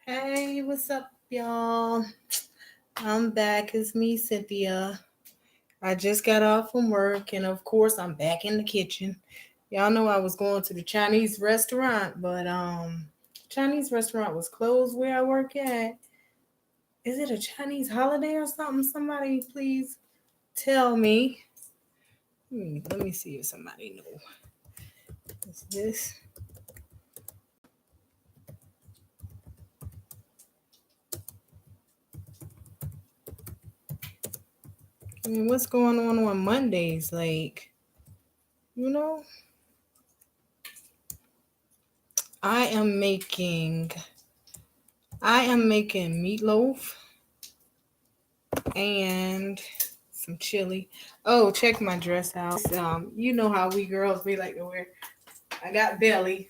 Hey, what's up, y'all? I'm back. It's me, Cynthia. I just got off from work, and of course, I'm back in the kitchen. Y'all know I was going to the Chinese restaurant, but Chinese restaurant was closed where I work at. Is it a Chinese holiday or something? Somebody please tell me. Let me see if somebody know. Is this? What's going on Mondays? Like, you know, I am making I am making meatloaf and some chili. Oh, check my dress out. You know how we girls we like to wear. I got belly.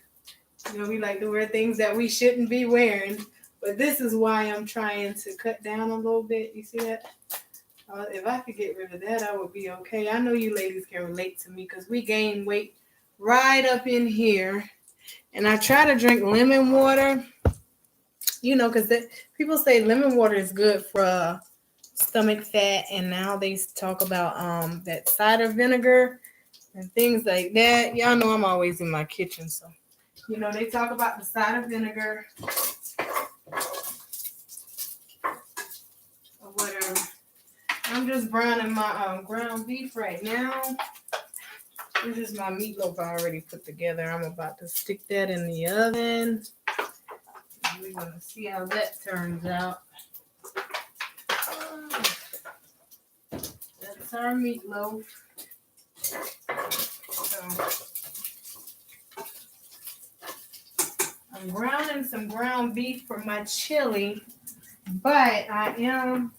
We like to wear things that we shouldn't be wearing. But this is why I'm trying to cut down a little bit. You see that? If I could get rid of that, I would be okay. I know you ladies can relate to me because we gain weight right up in here. And I try to drink lemon water. Because people say lemon water is good for stomach fat, and now they talk about that cider vinegar and things like that. Y'all know I'm always in my kitchen, so they talk about the cider vinegar or whatever. I'm just browning my ground beef right now. This is my meatloaf I already put together. I'm about to stick that in the oven. We're gonna see how that turns out. That's our meatloaf. So I'm browning some ground beef for my chili, but I am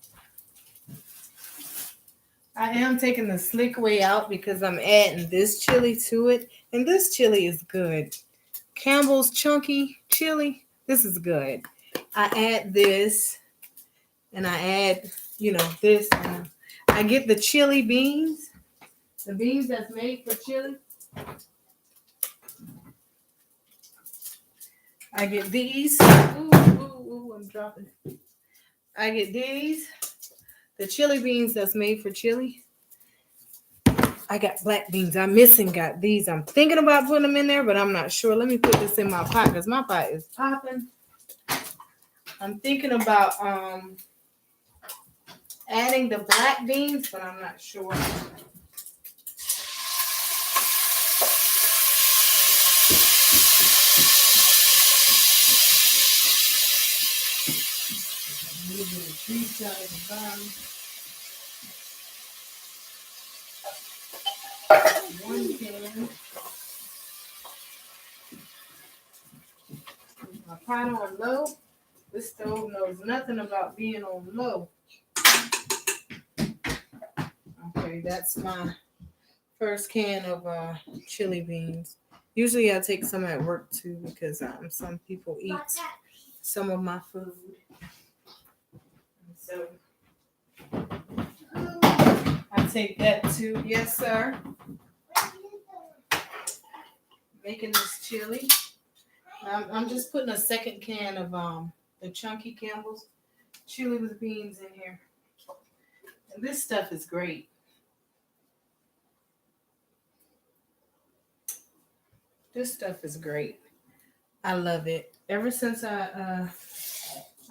taking the slick way out because I'm adding this chili to it, and this chili is good. Campbell's chunky chili. This is good. I add this, and I add, this. I get the chili beans, the beans that's made for chili. I get these. Ooh, I'm dropping it. I get these, the chili beans that's made for chili. I got black beans. Got these. I'm thinking about putting them in there, but I'm not sure. Let me put this in my pot because my pot is popping. I'm thinking about adding the black beans, but I'm not sure. One can. My pot on low. This stove knows nothing about being on low. Okay, that's my first can of chili beans. Usually I take some at work too because some people eat some of my food. And so I take that too. Yes, sir. Making this chili. I'm just putting a second can of the chunky Campbell's chili with beans in here. And this stuff is great. This stuff is great. I love it. Ever since I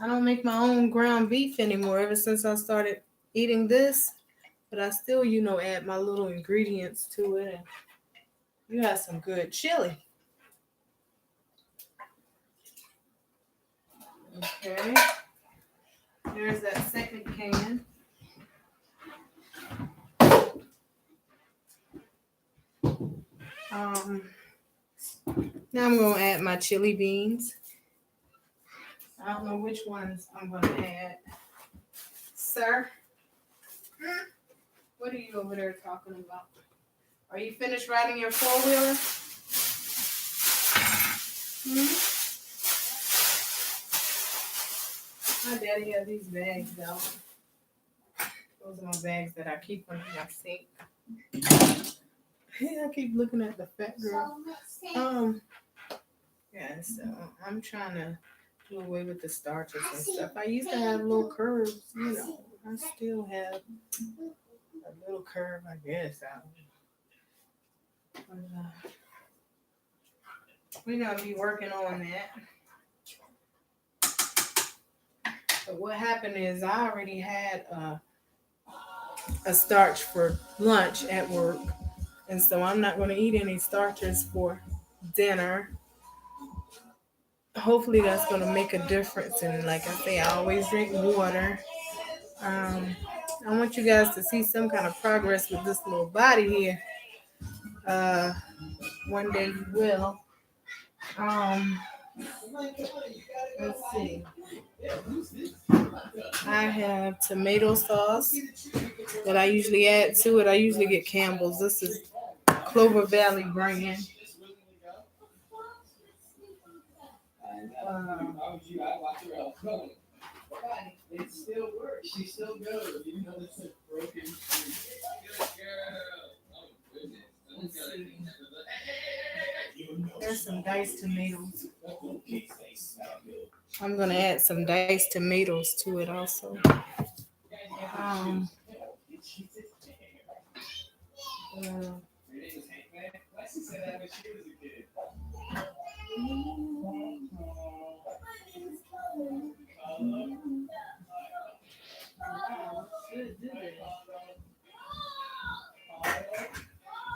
don't make my own ground beef anymore. Ever since I started eating this, but I still, add my little ingredients to it, and you have some good chili. Okay. There's that second can. Now I'm gonna add my chili beans. I don't know which ones I'm gonna add. Sir, what are you over there talking about? Are you finished riding your four-wheeler? My daddy has these bags though. Those are my bags that I keep under my sink. I keep looking at the fat girl. Yeah, so I'm trying to do away with the starches and stuff. I used to have little curves, you know. I still have a little curve, I guess. We're gonna be working on that. But what happened is I already had a starch for lunch at work, and so I'm not gonna eat any starches for dinner. Hopefully that's gonna make a difference. And like I say, I always drink water. Um, I want you guys to see some kind of progress with this little body here. Uh, One day you will. Um, let's see. I have tomato sauce that I usually add to it. I usually get Campbell's. This is Clover Valley brand. It still works. She still goes. Even though it's a broken street. There's some diced tomatoes. I'm gonna add some diced tomatoes to it also. Um,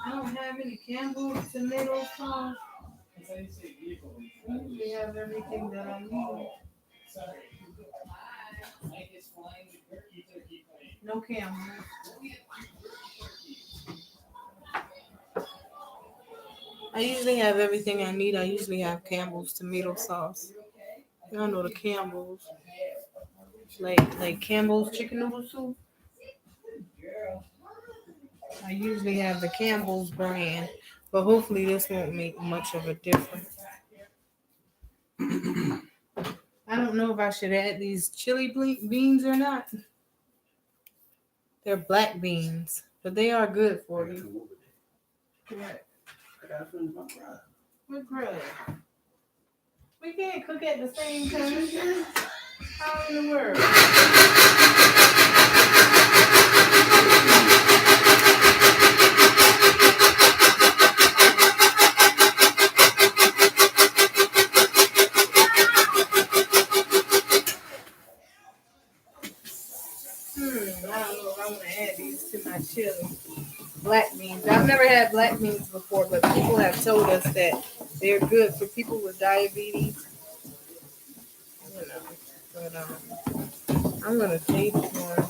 I don't have any Campbell's tomato sauce. We have everything that I need. No Campbell's. I usually have everything I need. I usually have Campbell's tomato sauce. Y'all know the Campbell's. Like Campbell's chicken noodle soup. I usually have the Campbell's brand, but hopefully this won't make much of a difference. I don't know if I should add these chili beans or not. They're black beans, but they are good for you. What? What bread? We can't cook at the same time. How in the world? I don't know if I want to add these to my chili. Black beans. I've never had black beans before, but people have told us that they're good for people with diabetes. You know, but I'm gonna taste one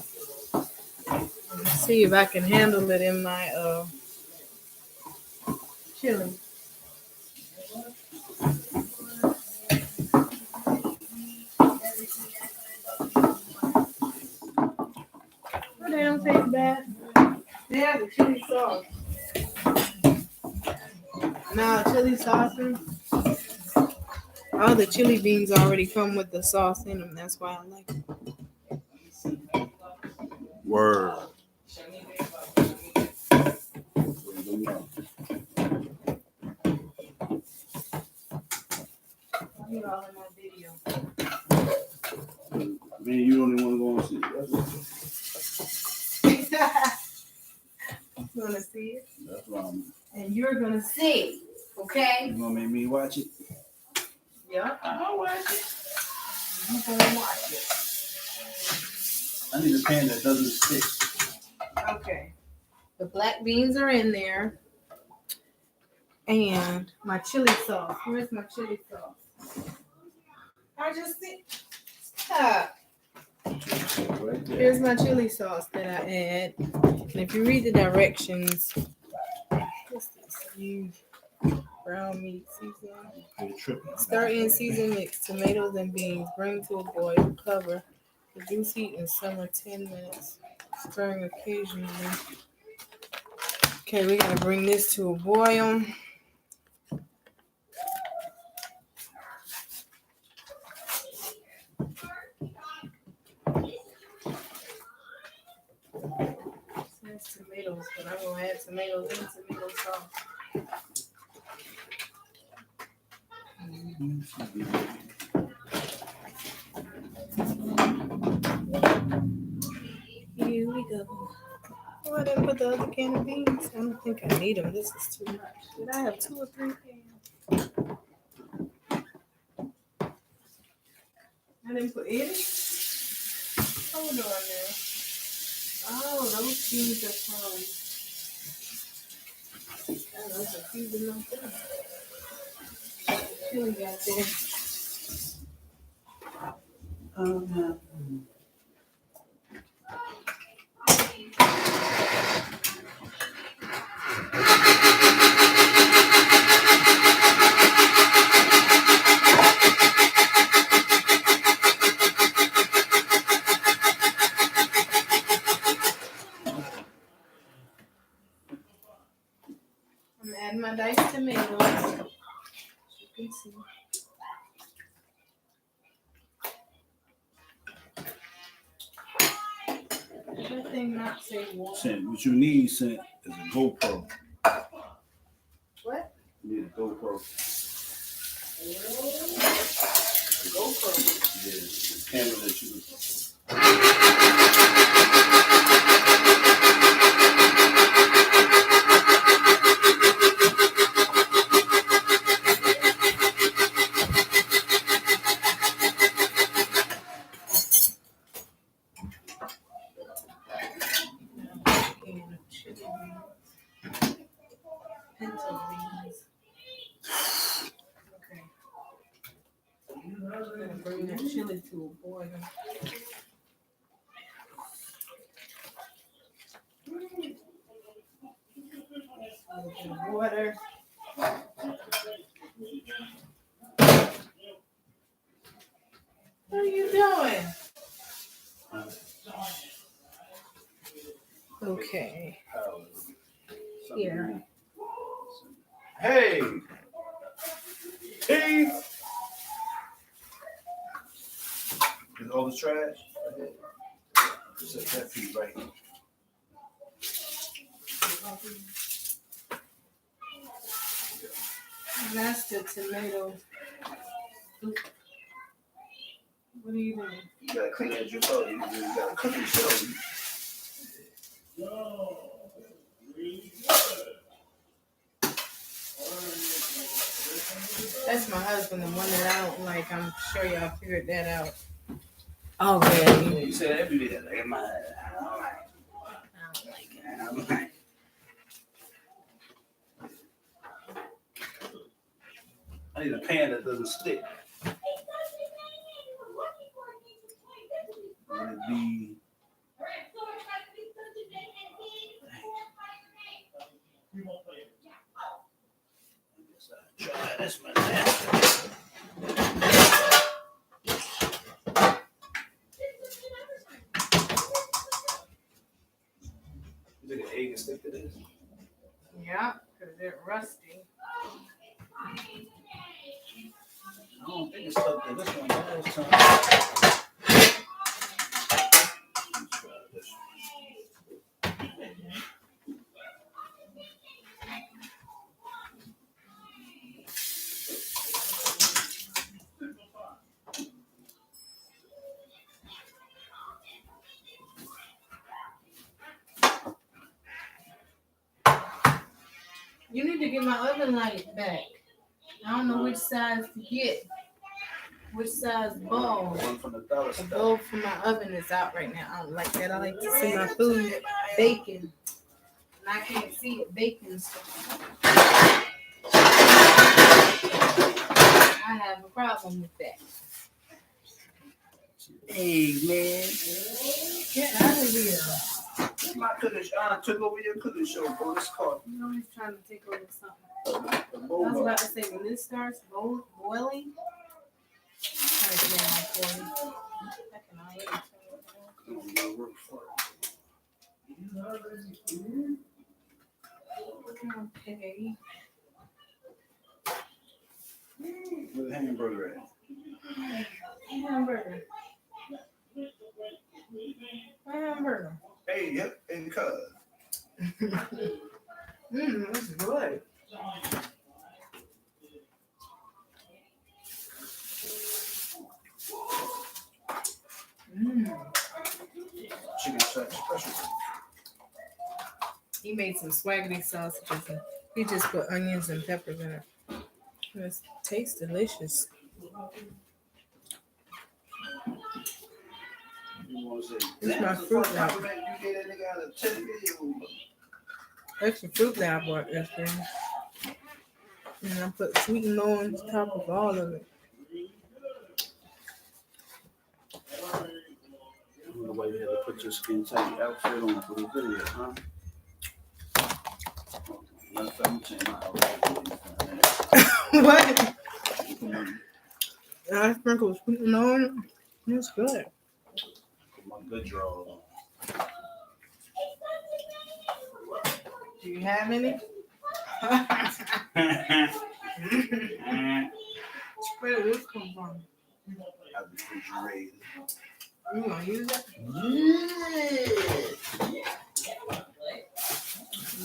and see if I can handle it in my chili. But they don't taste bad. They have the chili sauce. Now chili sauce. All the chili beans already come with the sauce in them. That's why I like it. Word. You all in my video. Man, you only want to go and see it. You want to see it? That's why and you're going to see, okay? You going to make me watch it? Yeah, I'll watch it. You're going to watch it. I need a pan that doesn't stick. Okay. The black beans are in there. And my chili sauce. Where's my chili sauce? I just see. Stop. Right there. Here's my chili sauce that I add. And if you read the directions, what's this? Use brown meat seasoning. Start in season mix tomatoes and beans. Bring to a boil. Cover. Reduce heat and simmer 10 minutes. Stirring occasionally. Okay, we gotta bring this to a boil. Tomatoes, but I'm gonna add tomatoes and tomato sauce. Oh, I didn't put the other can of beans. I don't think I need them. This is too much. Did I have 2 or 3 cans? I didn't put any. Hold on now. Oh, those beans are from. Oh, those are seasoned like that. Chili got there. No. I'm adding my diced tomatoes. As you can see. That thing not say water. Sent, what you need, Sent, is a GoPro. What? You need a GoPro. GoPro. Yeah, the camera that you Can of chili beans. Pinto beans. Okay. I'm gonna bring that chili to a boil. A little bit of water. What are you doing? Okay. Here. Hey! Teeth! Is all the trash? Set that feet right here. That's the tomato. What are you doing? You gotta clean that drip up. You gotta cook it yourself. That's my husband, the one that I don't like. I'm sure y'all figured that out already. You said every day, like, I don't like it. I don't like it. I need a pan that doesn't stick. Let it be. Try this one. You think an egg can stick to this? Yeah, because they're rusty. I don't think it's stuck to this one last time. Let's try this one. You need to get my oven light back. I don't know which size to get. Which size bulb? One from the dollar The store. bulb for my oven is out right now. I don't like that. I like to see my food baking. And I can't see it baking. So I have a problem with that. Hey, man. Get out of here. My cooking show. I took over your cooking show, bro. It's called You know he's trying to take over something. the I was boba. about to say, when this starts boiling, try to get down for you. I can already tell it. Okay. Where's the hamburger at? Hamburger. My hamburger. Hey, yep, and cuz. That's good. Chicken strap special. He made some swaggity sausages and he just put onions and peppers in it. It tastes delicious. This is my fruit that extra fruit that I bought yesterday. And I put sweet and low on top of all of it. The way you had to put your skin tight outfit on for the video, huh? Last time you changed my outfit. What? I sprinkled sweet and low on it. It's good. Put my good drawers on. Do you have any? Where did this come from? Out the refrigerator. You gonna use it? Yeah.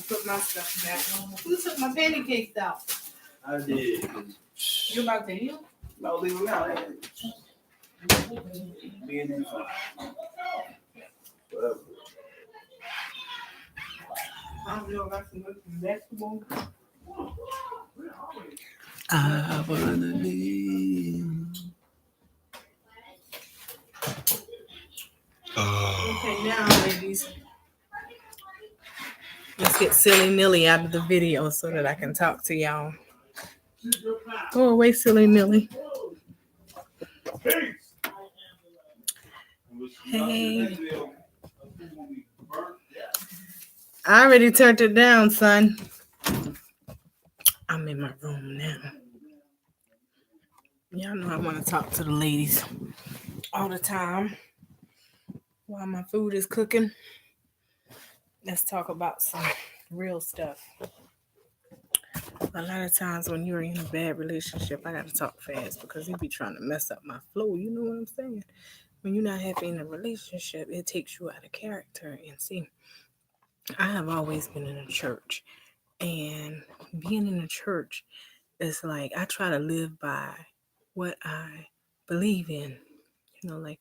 Put my stuff back. Who took my pancakes out? I did. You about to eat? No, leave them out. Being in fun. Whatever. I don't know if I can look some vegetables. I wanna live. Okay, now, ladies, let's get silly Nilly out of the video so that I can talk to y'all. Go away, silly Nilly. Hey. I already turned it down, son. I'm in my room now. Y'all know I want to talk to the ladies all the time while my food is cooking. Let's talk about some real stuff. A lot of times when you're in a bad relationship, I got to talk fast because he be trying to mess up my flow. You know what I'm saying? When you're not happy in a relationship, it takes you out of character. And see, I have always been in a church. And being in a church is like I try to live by what I believe in. You know, like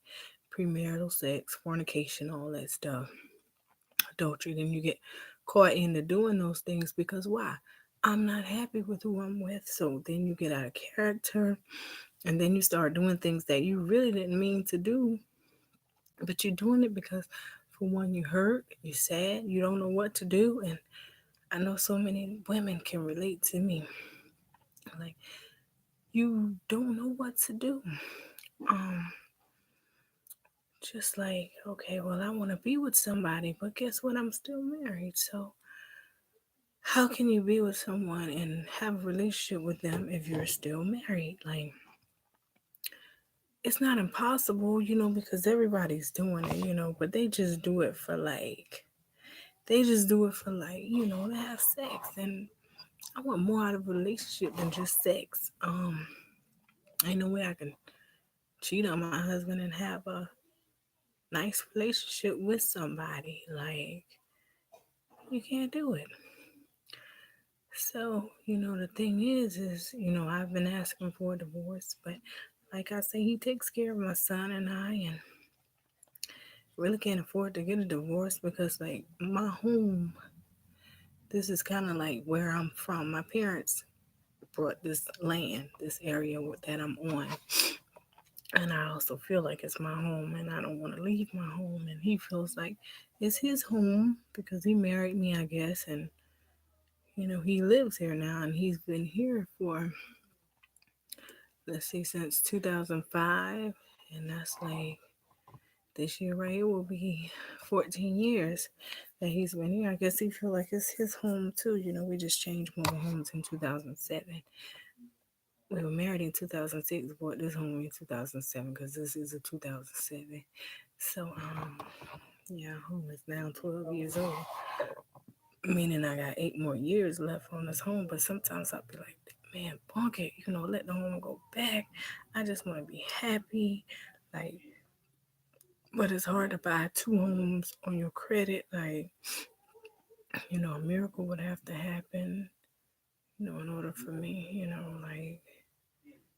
premarital sex, fornication, all that stuff. Adultery. Then you get caught into doing those things because why? I'm not happy with who I'm with. So then you get out of character and then you start doing things that you really didn't mean to do. But you're doing it because for one, you're hurt, you're sad, you don't know what to do. And I know so many women can relate to me. Like, you don't know what to do. Just like, okay, well, I want to be with somebody, but guess what? I'm still married. So how can you be with someone and have a relationship with them if you're still married? Like, it's not impossible, you know, because everybody's doing it, you know, but they just do it for like, you know, to have sex. And I want more out of a relationship than just sex. Ain't no way I can cheat on my husband and have a nice relationship with somebody. Like, you can't do it. So, you know, the thing is, you know, I've been asking for a divorce, but like I say, he takes care of my son and I, and really can't afford to get a divorce because, like, my home, this is kind of like where I'm from. My parents brought this land, this area that I'm on. And I also feel like it's my home and I don't want to leave my home. And he feels like it's his home because he married me, I guess. And, you know, he lives here now and he's been here for, let's see, since 2005. And that's like this year right here will be 14 years that he's been here. I guess he feel like it's his home too. You know, we just changed mobile homes in 2007. We were married in 2006, bought this home in 2007 because this is a 2007. So, yeah, home is now 12 years old, meaning I got 8 more years left on this home. But sometimes I'll be like, man, bunk it, you know, let the home go back. I just want to be happy. Like, but it's hard to buy 2 homes on your credit. Like, you know, a miracle would have to happen, you know, in order for me, you know, like,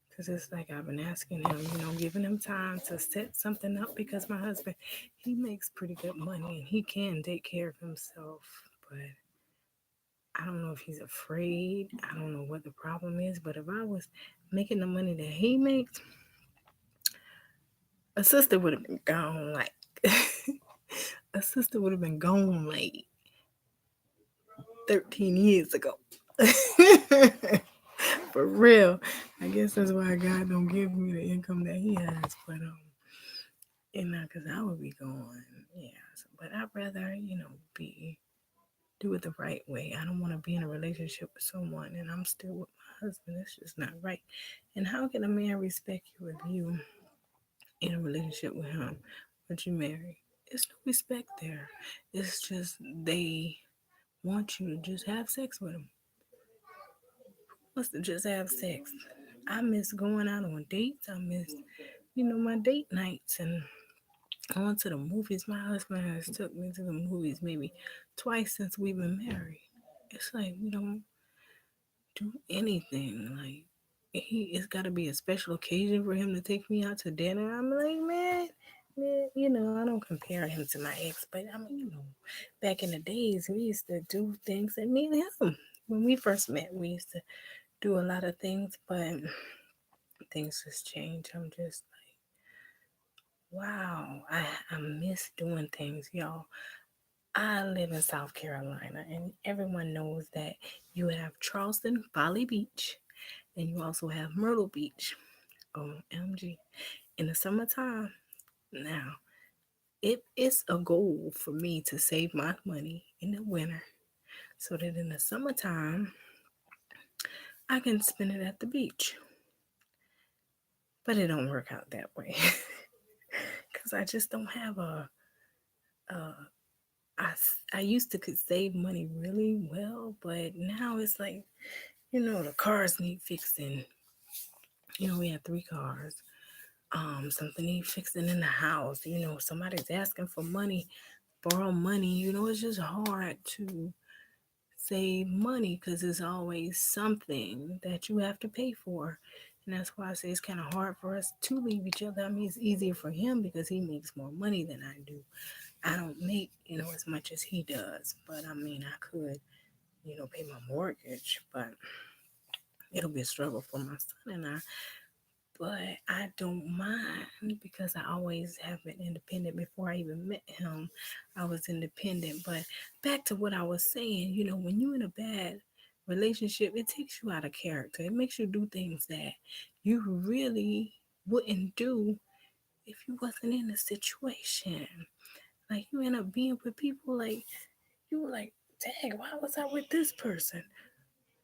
because it's like I've been asking him, you know, giving him time to set something up because my husband, he makes pretty good money and he can take care of himself. But I don't know if he's afraid. I don't know what the problem is. But if I was making the money that he makes, a sister would have been gone. Like a sister would have been gone like 13 years ago. For real. I guess that's why God don't give me the income that he has. But because I would be going, yeah. But I'd rather, be do it the right way. I don't want to be in a relationship with someone and I'm still with my husband. It's just not right. And how can a man respect you if you in a relationship with him, but you marry? It's no respect there. It's just they want you to just have sex with them. Wants to just have sex. I miss going out on dates. I miss, my date nights and going to the movies. My husband has took me to the movies maybe twice since we've been married. It's like we don't do anything. Like it's got to be a special occasion for him to take me out to dinner. I'm like, man, I don't compare him to my ex, but I mean, back in the days, we used to do things that me and him. When we first met, we used to do a lot of things, but things just change. I'm just like, wow, I miss doing things, y'all. I live in South Carolina, and everyone knows that you have Charleston, Folly Beach, and you also have Myrtle Beach. OMG. In the summertime, now, it's a goal for me to save my money in the winter so that in the summertime, I can spend it at the beach. But it don't work out that way because I just don't have a I used to could save money really well, but now it's like, the cars need fixing. We have 3 cars. Something need fixing in the house. Somebody's asking for money, borrow money. It's just hard to save money because there's always something that you have to pay for. And that's why I say it's kind of hard for us to leave each other. I mean, it's easier for him because he makes more money than I do. I don't make, as much as he does, but I mean, I could, pay my mortgage, but it'll be a struggle for my son and I. But I don't mind because I always have been independent. Before I even met him, I was independent. But back to what I was saying, when you're in a bad relationship, it takes you out of character. It makes you do things that you really wouldn't do if you wasn't in a situation. Like you end up being with people like you were like, dang, why was I with this person?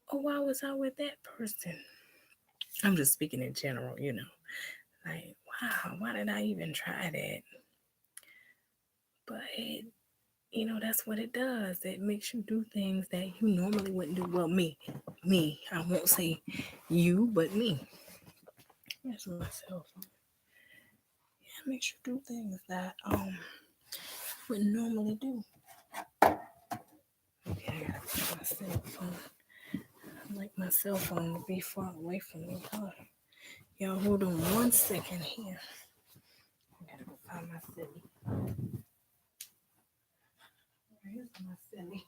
Or why was I with that person? I'm just speaking in general. Like, wow, why did I even try that? But that's what it does. It makes you do things that you normally wouldn't do. Well, me. I won't say you, but me. That's myself. Yeah, it makes you do things that wouldn't normally do. Okay, I gotta put my cell phone. I like my cell phone to be far away from me. Y'all hold on 1 second here. I gotta go find my silly. Where's my silly?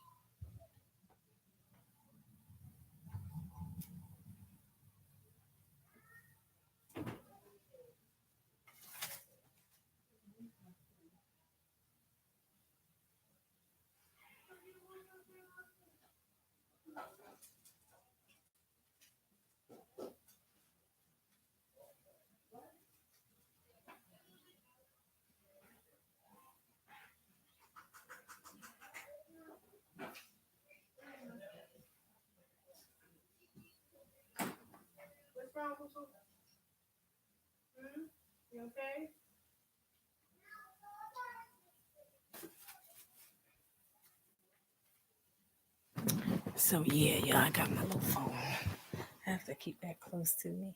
What's wrong with you? You okay? So yeah, y'all, I got my little phone. I have to keep that close to me.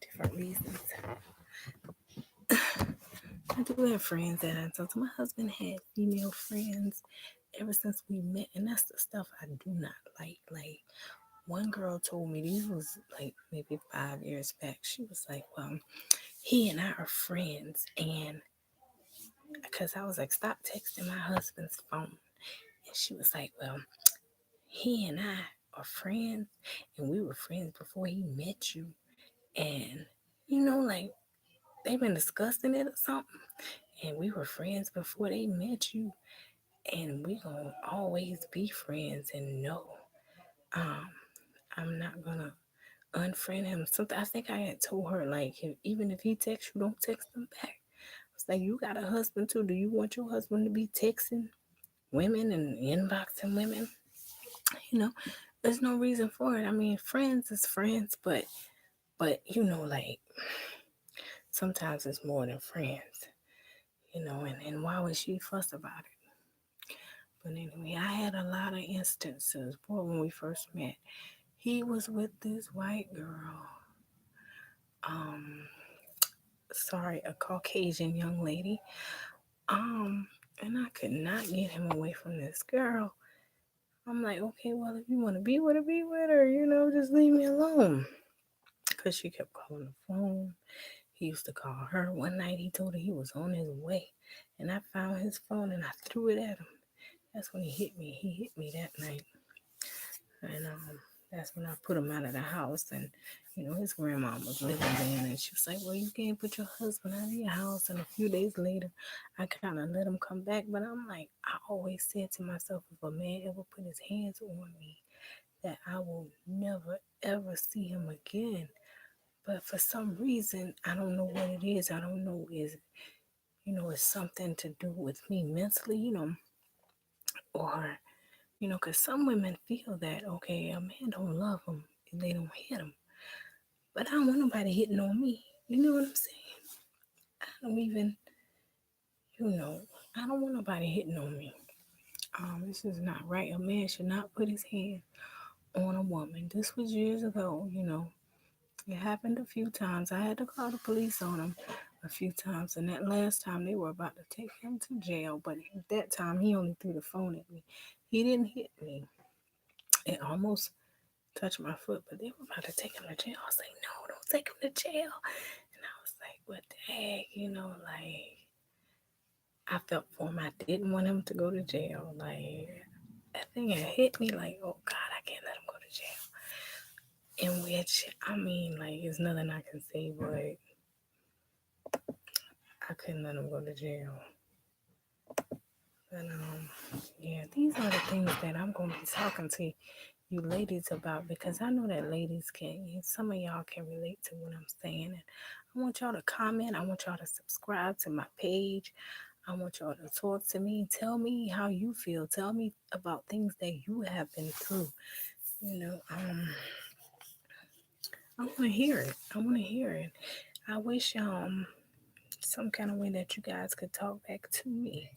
Different reasons. I do have friends that I talk to. My husband had female friends ever since we met, and that's the stuff I do not like. Like one girl told me, these was like maybe 5 years back. She was like, "Well, he and I are friends," and because I was like, "Stop texting my husband's phone," and she was like, "Well, he and I are friends, and we were friends before he met you. And, like they've been discussing it or something. And we were friends before they met you. And we gonna always be friends. And no, um, I'm not gonna unfriend him. Something I think I had told her, like, even if he texts you, don't text him back. It's like, you got a husband too. Do you want your husband to be texting women and inboxing women? You know, there's no reason for it. I mean, friends is friends, but like sometimes it's more than friends. And why would she fuss about it? But anyway, I had a lot of instances. Boy, when we first met, he was with this white girl. Um, sorry, a Caucasian young lady. Um, and I could not get him away from this girl. I'm like, okay, well, if you want to be with her, just leave me alone. Because she kept calling the phone. He used to call her. One night he told her he was on his way. And I found his phone and I threw it at him. That's when he hit me. He hit me that night. And that's when I put him out of the house. And, his grandma was living there. And she was like, well, you can't put your husband out of your house. And a few days later, I kind of let him come back. But I'm like, I always said to myself, if a man ever put his hands on me, that I will never, ever see him again. But for some reason, I don't know what it is. I don't know it's something to do with me mentally, or, because some women feel that, okay, a man don't love them if they don't hit them. But I don't want nobody hitting on me. You know what I'm saying? I don't even, I don't want nobody hitting on me. This is not right. A man should not put his hand on a woman. This was years ago. It happened a few times. I had to call the police on him a few times. And that last time they were about to take him to jail. But at that time, he only threw the phone at me. He didn't hit me. It almost touched my foot, but they were about to take him to jail. I was like, no, don't take him to jail. And I was like, what the heck? Like, I felt for him. I didn't want him to go to jail. Like, that thing had hit me like, oh God, I can't let him go to jail. In which, I mean, like, there's nothing I can say, but I couldn't let him go to jail. But yeah, these are the things that I'm gonna be talking to you ladies about, because I know that ladies can, some of y'all can relate to what I'm saying. And I want y'all to comment. I want y'all to subscribe to my page. I want y'all to talk to me. Tell me how you feel. Tell me about things that you have been through. I want to hear it. I want to hear it. I wish some kind of way that you guys could talk back to me.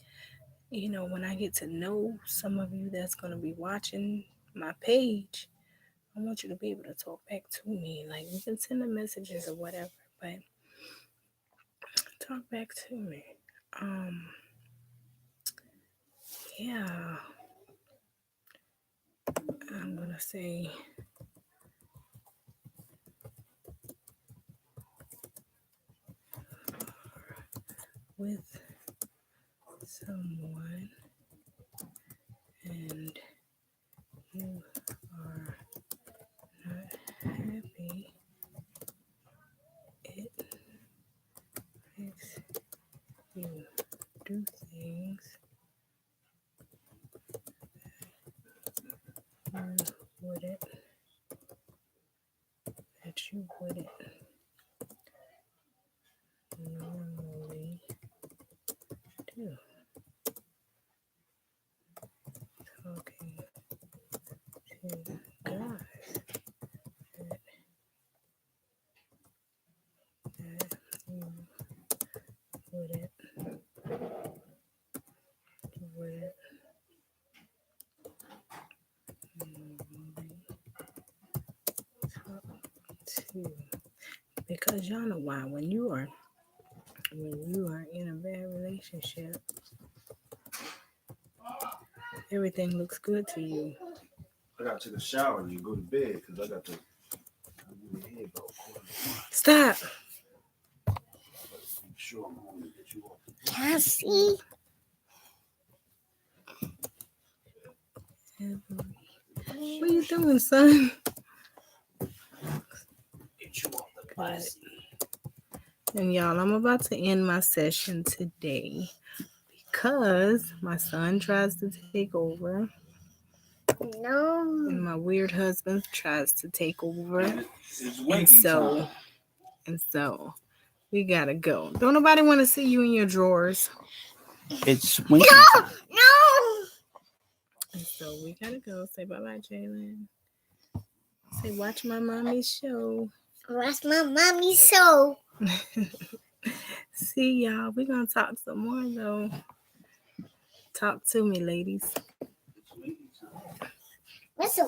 When I get to know some of you that's going to be watching my page, I want you to be able to talk back to me. Like, you can send the messages or whatever, but talk back to me. Yeah, I'm going to say, with someone and you are not happy, it makes you do things you wouldn't, that you wouldn't normally do. Talking to guys that you wouldn't normally talk to. Because y'all know why, when you are in a bad relationship, everything looks good to you. I gotta take a shower and go to bed because I got to. Stop. I'm sure I'm going to get you off. Every What are you doing, son? Get you off the plastic. And y'all, I'm about to end my session today because my son tries to take over. No. And my weird husband tries to take over. It's And windy so, time. we gotta go. Don't nobody want to see you in your drawers. It's windy No. time. No. And so we gotta go. Say bye-bye, Jalen. Say watch my mommy's show. What's my mommy's show? See y'all. We're gonna talk some more though. Talk to me, ladies. It's windy time. What's a